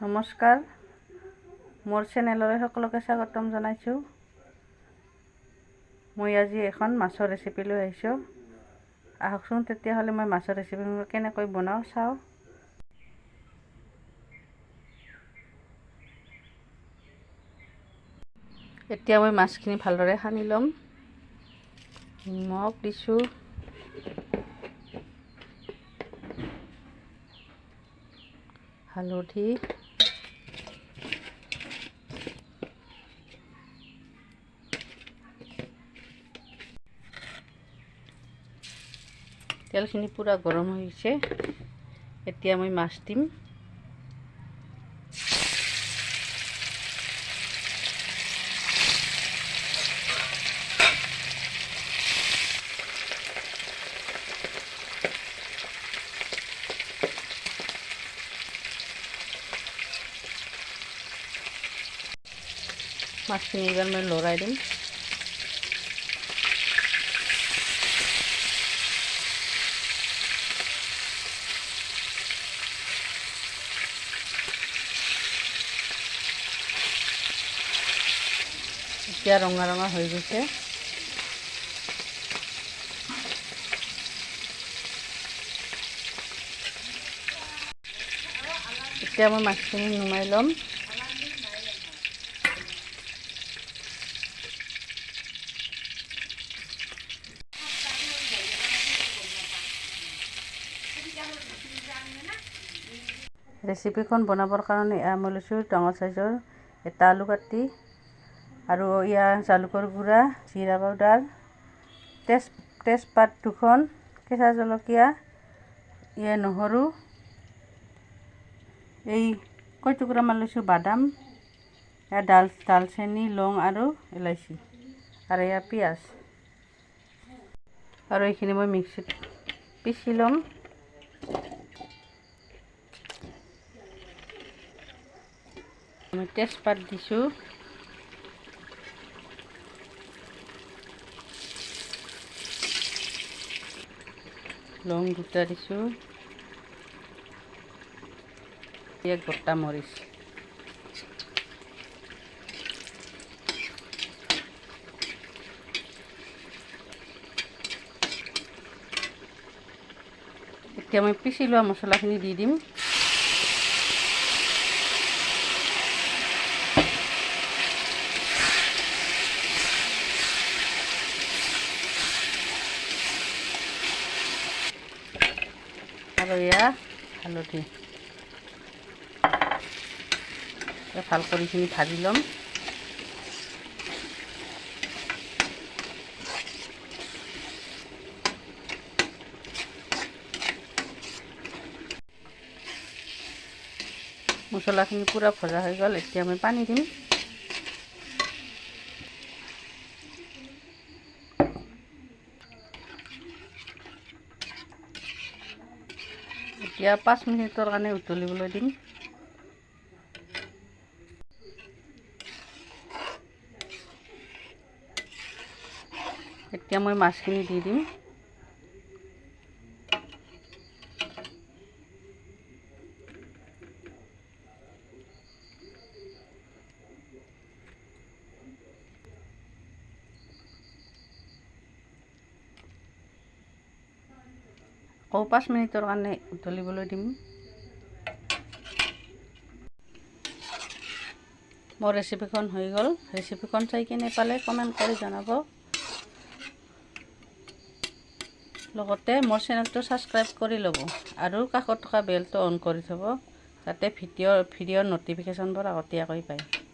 নমস্কাৰ, মোৰ চেনেললৈ সকলোকে স্বাগতম জনাইছোঁ। মই আজি এখন মাছৰ ৰেচিপি লৈ আহিছোঁ। আহকচোন তেতিয়াহ'লে মই মাছৰ ৰেচিপি কেনেকৈ বনাওঁ চাওঁ। এতিয়া মই মাছখিনি ভালদৰে সানি ল'ম। নিমখ দিছোঁ, হালধি, তেলখিনি পূৰা গৰম হৈ গৈছে। এতিয়া মই মাছ দিম। মাছখিনি এইবাৰ মই লৰাই দিম। এতিয়া ৰঙা ৰঙা হৈ গৈছে। এতিয়া মই মাছখিনি নুমাই ল'ম। ৰেচিপিখন বনাবৰ কাৰণে মই লৈছোঁ ডাঙৰ চাইজৰ এটা আলু কাটি, আৰু জালুকৰ গুড়া, জিৰা পাউডাৰ, তেজপাত 2খন, কেঁচা জলকীয়া, নহৰু, কেইটুকুৰামান লৈছোঁ বাদাম, দালচেনি, লং আৰু ইলাচি, আৰু পিঁয়াজ, আৰু এইখিনি মই মিক্সিত পিচি ল'ম। মই তেজপাত দিছোঁ, লং 2টা দিছোঁ, গোটা মৰিচ, এতিয়া মই পিচি লোৱা মছলাখিনি দি দিম। আৰু হালধি, ভাল কৰি এইখিনি ভাজি ল'ম। মছলাখিনি পূৰা ভজা হৈ গ'ল। এতিয়া মই পানী দিম। এতিয়া 5 মিনিটৰ কাৰণে উতলিবলৈ দিম। এতিয়া মই মাছখিনি দি দিম। আকৌ 5 মিনিটৰ কাৰণে উতলিবলৈ দিম। মোৰ ৰেচিপিখন হৈ গ'ল। ৰেচিপিখন চাই কেনে পালে কমেণ্ট কৰি জনাব। লগতে মোৰ চেনেলটো ছাবস্ক্ৰাইব কৰি ল'ব, আৰু কাষত থকা বেলটো অন কৰি থ'ব, যাতে ভিডিঅ'ৰ ন'টিফিকেশ্যনবোৰ আগতীয়াকৈ পায়।